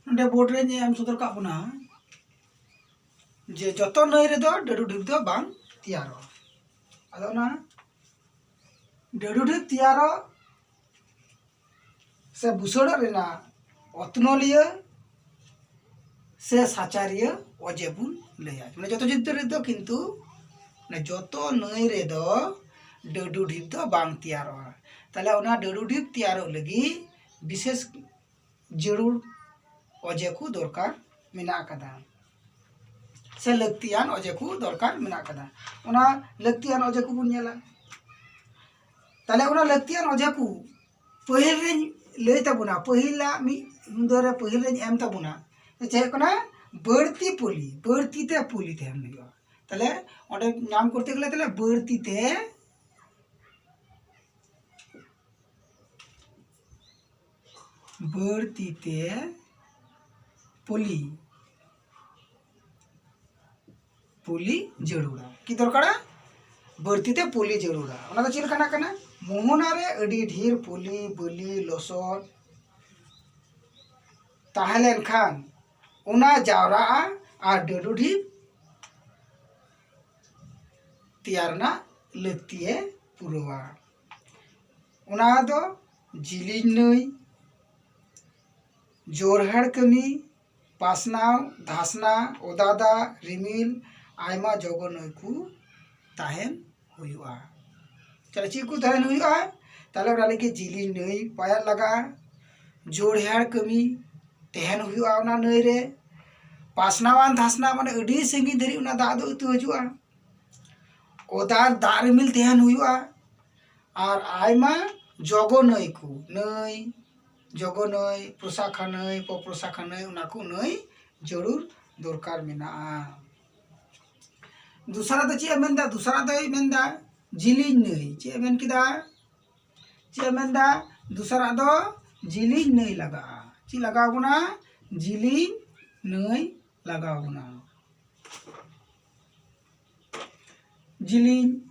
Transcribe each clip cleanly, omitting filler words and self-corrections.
नोडे board रे M सदर का बुना जे जतो नई रे दो डेडू ढिप दो बांग तैयारो आदो ना डेडू ढिप तैयारो से बुसड़ रेना अतनलिया से साचारिया अजे बुन लैया माने जतो जिद्द रे दो किंतु माने जतो नई रे दो डेडू ढिप दो बांग तैयारो ताले ओना डेडू ढिप तैयारो लगी विशेष जरूर अजे को दरकार मेना कदा से लक्तियान अजे को दरकार मेना कदा ओना लक्तियान अजे को बुन नेला ताले ओना लक्तियान अजे को पहिल रे लई तबुना पहिला मी मुंदरे पहिल रे एम तबुना चे कना बर्ती ते पुली ते हम नियो ताले ओडे नाम करते गले ताले बर्ती ते पुली जरूरा कि दरकार बर्ती ते पुली जरूरा ओना दो चिल कना मोहना रे अडी ढेर पुली बली लसद ताहलेन खान ओना जावरा और डेडू ढिप तैयारना लक्तिये पुरवा ओना दो जिलिन नई जोरहाड़ कमी पासनाव धासना ओदादा रिमिल आयमा जगो नई को ताहेन हुआ चले ची को ताहेन हुआ ताले ओना लगे जिलिन नई पाया लगा जोरहाड़ कमी तहन हुआ ओना नई रे पासनावान धासना माने अडी संगी धरी ओना दा दो उतु हजुआ ओदा दा रिमिल तहन हुआ और आयमा जगो नई को नई जगो नई प्रसाखा नई पप्रसाखा नई ओना को नई जरूर दरकार मेना दूसरा तो चे मेनदा दूसरा तो मेनदा जिलिन नई चे मेन किदा चे मेनदा दूसरा दो जिलिन नई लगा ची लगाओ गुना जिलिन नई लगाओ गुना जिलिन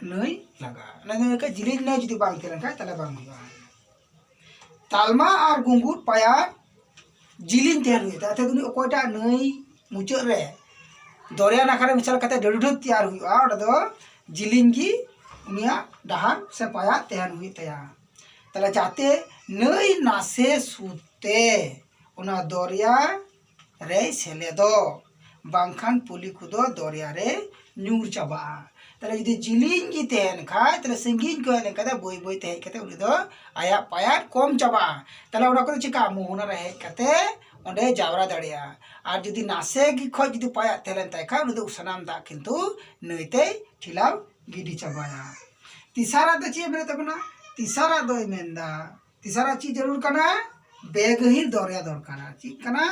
नई लगा ना का जिलिन नई जुदी बांग केरन का तले बांग हुआ तालमा और गुंगुर पाया जिलिन तैयार हुई ताते दुनी ओकोटा नई मुचाद रे दरिया नाखा रे मिसाल कते डेडू ढिप तैयार हुआ ओडा दो जिलिन की उनिया डहार से पाया तैयार हुई तया तले जाते नई नासे सुते ओना दरिया रे सेले दो बांखान पुली को दो दरिया रे न्यूर चाबा तले जदी जिलिन की तहन खाय तले संगीन को हेन कते बोई बोई तहन कते उनी दो आया पाया कम चाबा तले ओना को चिका मोहना रे हेज कते ओंडे जावरा दाड़िया और जदी नासे की खoj जदी पाया तहन ताय खा उनी दो सनाम दा किंतु नईते ठिलाव गिडी चाबाया तीसरा तो ची मेरे तबना तीसरा दो मेंदा तीसरा ची जरूर कना बेगहिर दरिया दरकार ची कना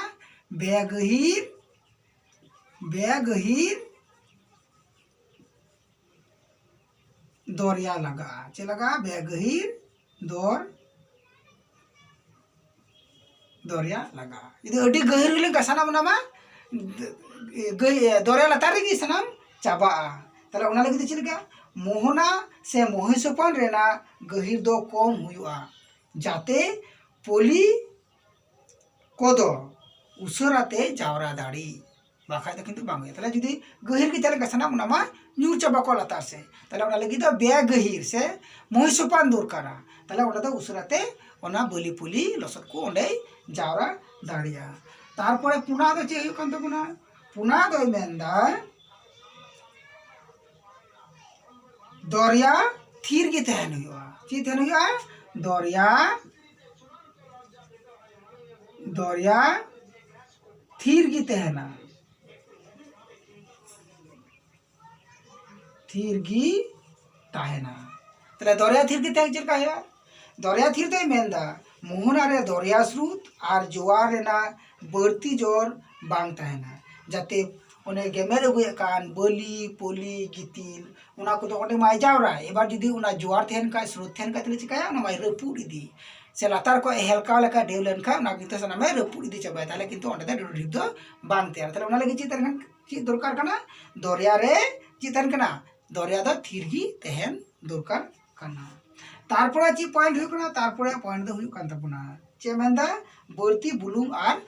बेगहिर दरिया लगा चे लगा बेगहिर दरिया लगा यदि अडी गहिर ले गसाना मनामा दरिया लतार गी सनाम चाबा ताले ओना लगी चे लगा मोहना से मोहिसोपन रेना गहिर दो कम हुआ जाते पोली कोदो उसराते जावरा दाड़ी बाखाय तो किंतु बांग ताले जुदी गहिर की ताले गसाना मनामा न्यूर चाबा को लतार से ताले ओना लगी दो बे गहिर से मोहिसोपन दरकारा ताले ओना दो उसराते ओना बलि पुली लसद को ओंडे जावरा दाड़िया तारपरे पुना दो चे हुयु कान तबुना पुना दो मेंदा दरिया थीर की तहन हुआ ची तहन हुआ दरिया थीर की तहना थीर की ताहेना तले दरिया थीर की तहन चलका है दरिया थीर तो मेंदा मोहना रे दरिया स्रोत और जोवार रेना बर्ती जोर बांग ताहेना जाते ओने गेमेर अगुए कान बलि पोली गितिल ओना को तो ओंडे माय जावरा एबार जुदी ओना जोवार तहन का स्रोत तहन का तले चिकाया ओना माय रपुड इदी से लातार को हेलका लेका डेव लेन का ओना किंतु सना माय रपुड इदी चाबा ताले किंतु ओंडे डेडू ढिप दो बांग तैयार ताले ओना लगे ची दरकार कना दरिया रे ची तहन कना दरिया दो थीर गी तहन दरकार करना तारपरे ची पॉइंट हुई करना तारपरे पॉइंट दो हुई कान तबना चे मेंदा बढ़ती बुलुंग आर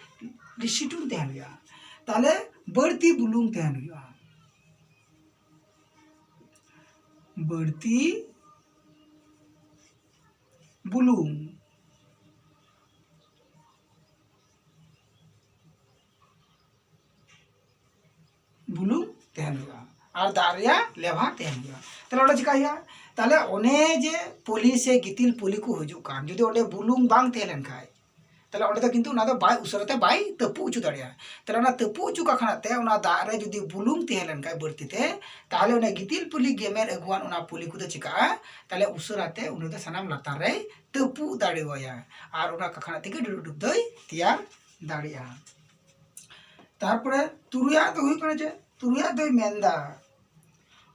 डिसिटुन तहन हुआ ताले बढ़ती बुलुंग तहन हुआ बढ़ती बुलुंग बुलुंग तहन हुआ और दारिया लेभा तहन हुआ ताले ओडे चिका हुआ ताले ओने जे पुली से गितिल पुली को हजू कान जुदि ओडे बुलुंग बांग तहलेन खाय ताले ओडे तो किंतु ना दो बाय उसरते बाय तपु उचु दाड़िया ताले ना तपु उचु का खानाते ओना दारे जुदि बुलुंग तहलेन खाय बढ़ती ते ताले ओने गितिल पुली गेमेर अगुआन ओना पुली को चिका ताले उसरते उनि दो सनाम लातार रे तपु दाड़िया और ओना का खाना तेगे डुडुब दई तियार दाड़िया तारपरे तुरुया तो हुई कने जे तुरुया दो मेंदा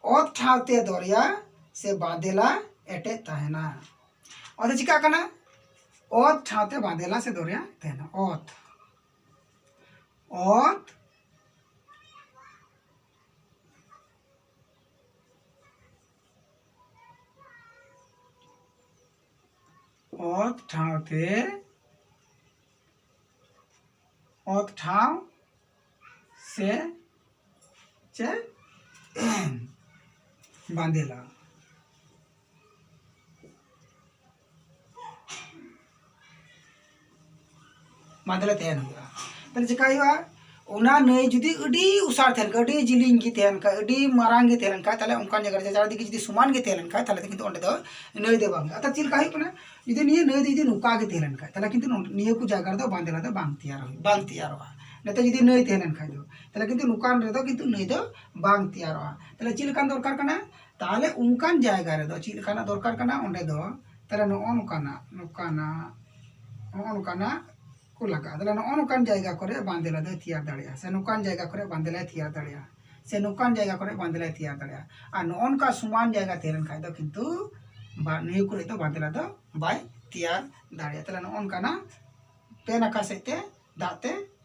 ओत ठावते दरिया से बांदेला एटे तहना ओदे चिका कना ओत ठावते बांदेला से दरिया तहना ओत ओत ओत ठावते ओत ठाव से चे बांदेला बांदेला तहन हुआ तले चिका हुआ ओना नई जुदी अडी उसार तहन का अडी जिलिंग गी तहन का अडी मारांग गी तहन का ताले उनका जगह जे चारदी जुदी समान गी तहन का ताले किंतु ओंडे दो नई दे बांग अता चिल काहे कना जुदी निये नई दे जुदी नुका गी तहन का ताले किंतु निये को जगह दो बांदेला दो बांग तैयार नेते जुदी नई तहन का दो ताले किंतु नुकान रे दो किंतु नई दो बांग तैयार ताले चिल कान दरकार कना ताले उनकान जगह रे दो चिल काना दरकार कना ओंडे दो ताले नो नुकाना को लगा ताले नो नुकान जगह करे बांदेला दो तैयार दाड़िया से नुकान जगह करे बांदेला तैयार दाड़िया से नुकान जगह करे बांदेला तैयार दाड़िया आ नो का समान जगह तहन खाय दो किंतु नहीं करे तो बांदेला दो बाय तैयार दाड़िया ताले नो काना पे नाका सेते दाते